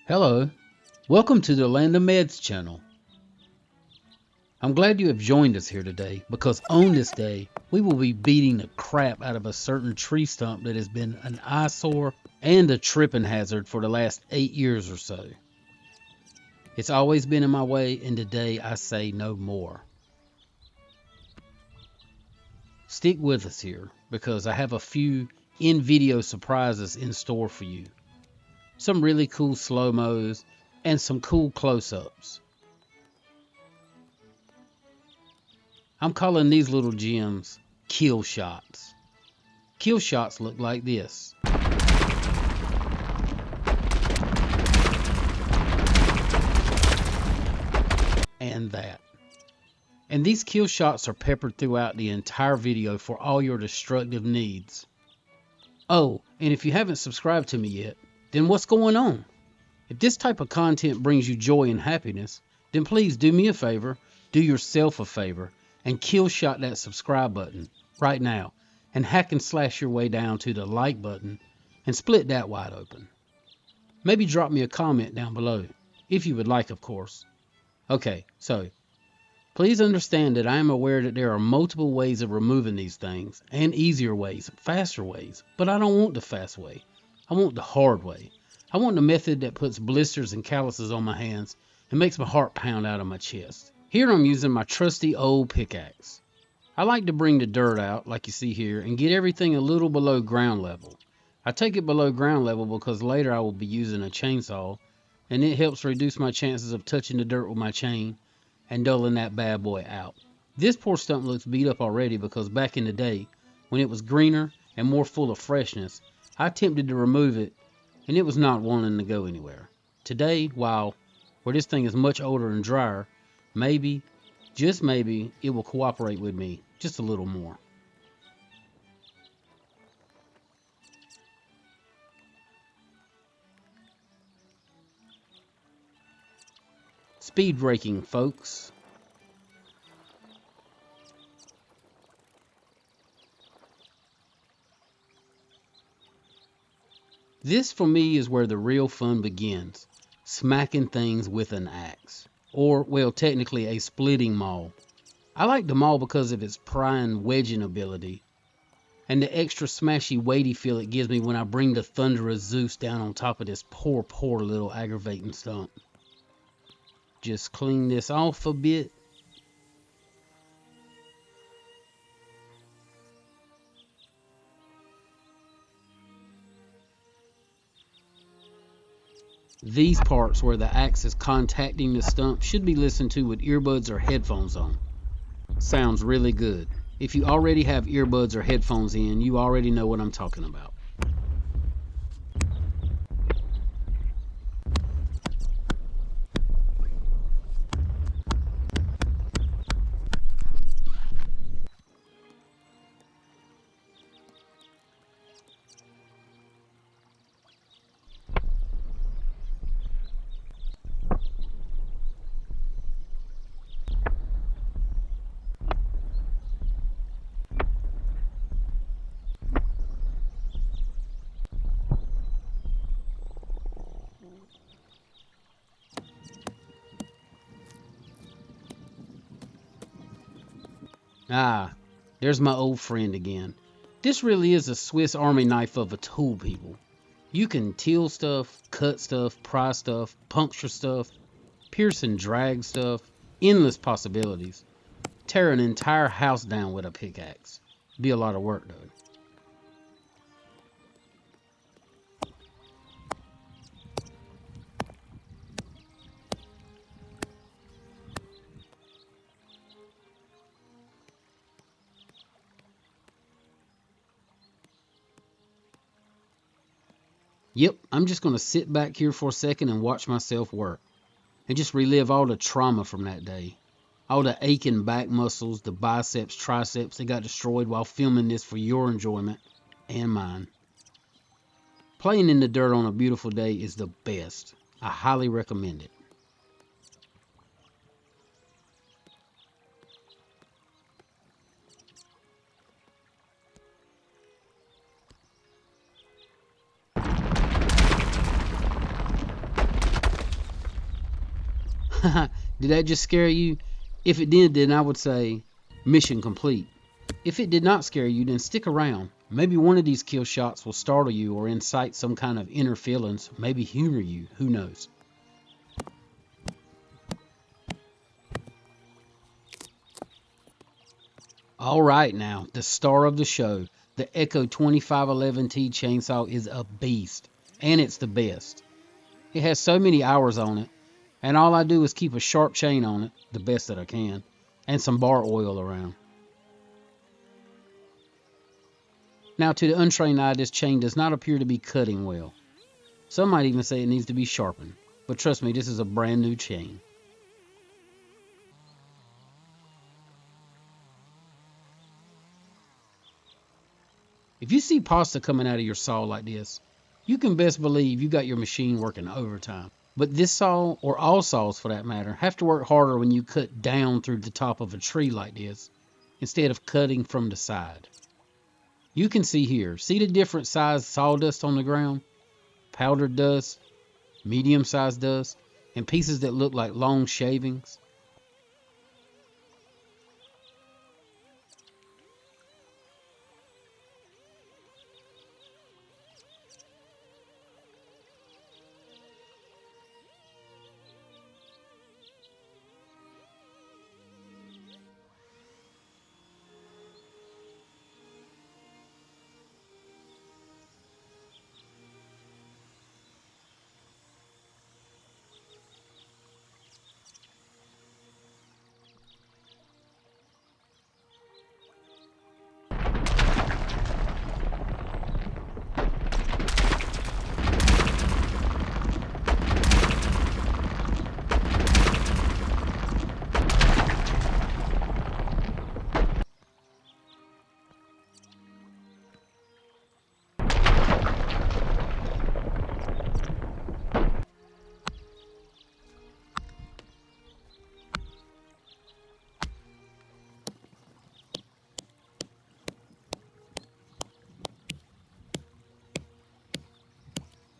Hello, welcome to the Land of Meds channel. I'm glad you have joined us here today because on this day, we will be beating the crap out of a certain tree stump that has been an eyesore and a tripping hazard for the last 8 years or so. It's always been in my way, and today I say no more. Stick with us here because I have a few in-video surprises in store for you. Some really cool slow-mos and some cool close-ups. I'm calling these little gems kill shots. Kill shots look like this. And that. And these kill shots are peppered throughout the entire video for all your destructive needs. Oh, and if you haven't subscribed to me yet, then what's going on? If this type of content brings you joy and happiness, then please do me a favor, do yourself a favor, and kill shot that subscribe button right now and hack and slash your way down to the like button and split that wide open. Maybe drop me a comment down below, if you would like, of course. Okay, so please understand that I am aware that there are multiple ways of removing these things and easier ways, faster ways, but I don't want the fast way. I want the hard way. I want the method that puts blisters and calluses on my hands and makes my heart pound out of my chest. Here I'm using my trusty old pickaxe. I like to bring the dirt out like you see here and get everything a little below ground level. I take it below ground level because later I will be using a chainsaw and it helps reduce my chances of touching the dirt with my chain and dulling that bad boy out. This poor stump looks beat up already because back in the day when it was greener and more full of freshness, I attempted to remove it and it was not wanting to go anywhere. Today, while where this thing is much older and drier, maybe, just maybe, it will cooperate with me just a little more. Speed braking, folks. This for me is where the real fun begins, smacking things with an axe. Or, well, technically a splitting maul. I like the maul because of its prying wedging ability and the extra smashy weighty feel it gives me when I bring the thunderous Zeus down on top of this poor little aggravating stump. Just clean this off a bit. These parts where the axe is contacting the stump should be listened to with earbuds or headphones on. Sounds really good. If you already have earbuds or headphones in, you already know what I'm talking about. Ah, there's my old friend again. This really is a Swiss Army knife of a tool, people. You can till stuff, cut stuff, pry stuff, puncture stuff, pierce and drag stuff. Endless possibilities. Tear an entire house down with a pickaxe. Be a lot of work though. Yep, I'm just going to sit back here for a second and watch myself work. And just relive all the trauma from that day. All the aching back muscles, the biceps, triceps that got destroyed while filming this for your enjoyment and mine. Playing in the dirt on a beautiful day is the best. I highly recommend it. Did that just scare you? If it did, then I would say mission complete. If it did not scare you, then stick around. Maybe one of these kill shots will startle you or incite some kind of inner feelings, maybe humor you, who knows. All right, now, the star of the show, the Echo 2511T chainsaw is a beast, and it's the best. It has so many hours on it, and all I do is keep a sharp chain on it, the best that I can, and some bar oil around. Now, to the untrained eye, this chain does not appear to be cutting well. Some might even say it needs to be sharpened, but trust me, this is a brand new chain. If you see pasta coming out of your saw like this, you can best believe you got your machine working overtime. But this saw, or all saws for that matter, have to work harder when you cut down through the top of a tree like this, instead of cutting from the side. You can see here, see the different size sawdust on the ground? Powdered dust, medium sized dust, and pieces that look like long shavings.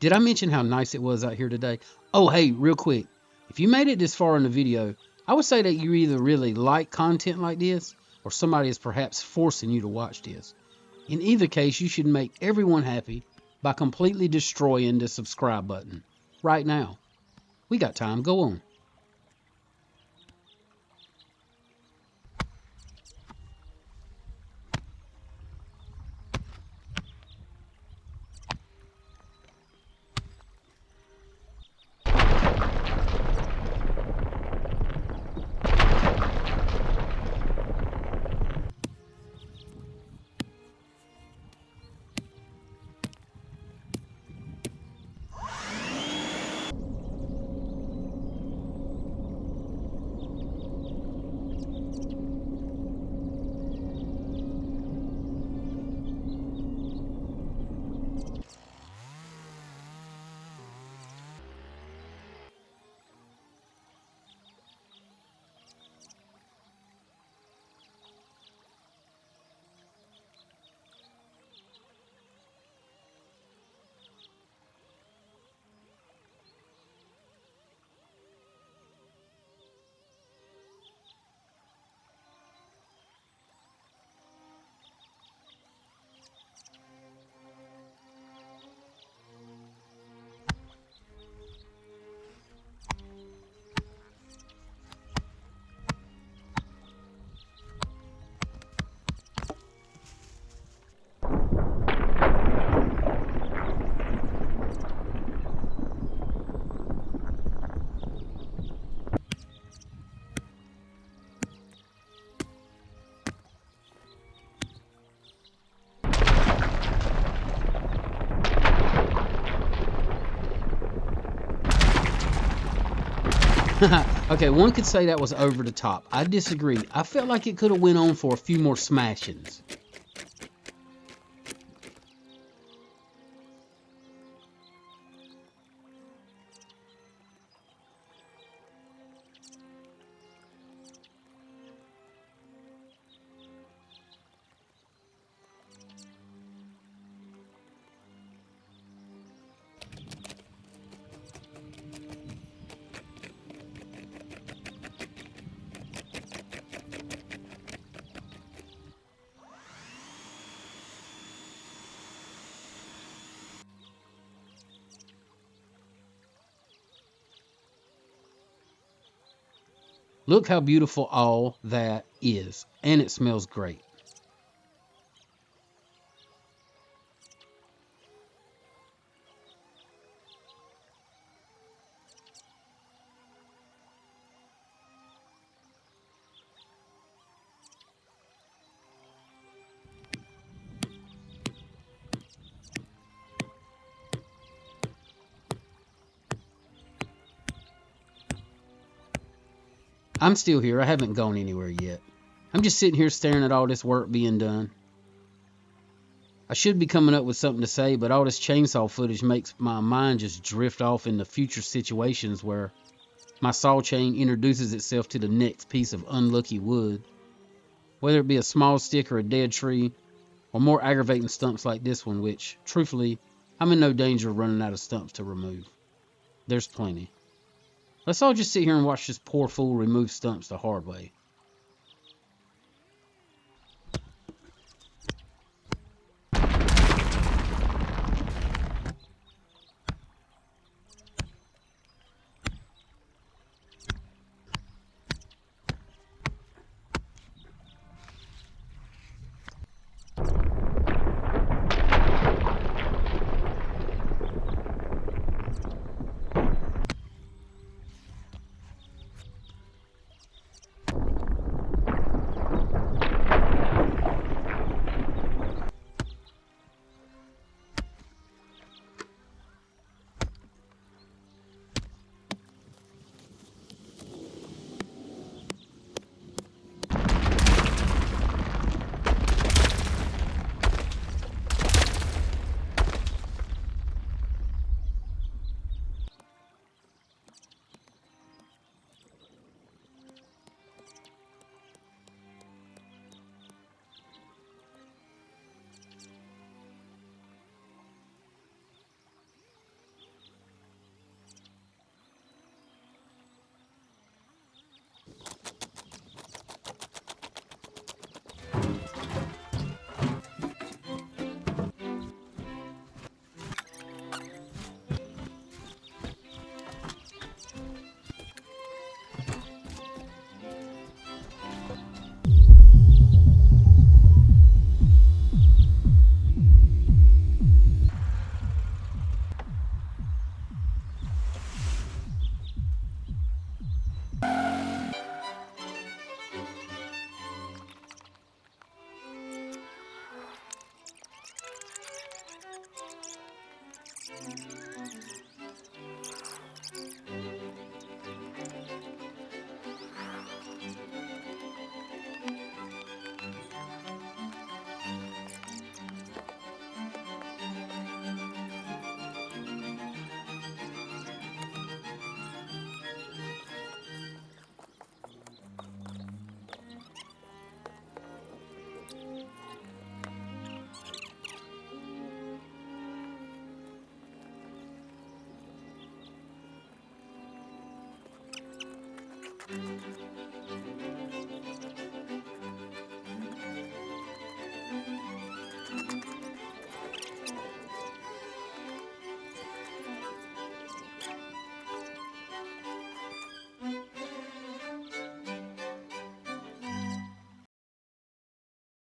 Did I mention how nice it was out here today? Oh, hey, real quick. If you made it this far in the video, I would say that you either really like content like this, or somebody is perhaps forcing you to watch this. In either case, you should make everyone happy by completely destroying the subscribe button right now. We got time, go on. Okay, one could say that was over the top. I disagree. I felt like it could have went on for a few more smashings. Look how beautiful all that is, and it smells great. I'm still here. I haven't gone anywhere yet. I'm just sitting here staring at all this work being done. I should be coming up with something to say, but all this chainsaw footage makes my mind just drift off into future situations where my saw chain introduces itself to the next piece of unlucky wood. Whether it be a small stick or a dead tree, or more aggravating stumps like this one, which, truthfully, I'm in no danger of running out of stumps to remove. There's plenty. Let's all just sit here and watch this poor fool remove stumps the hard way.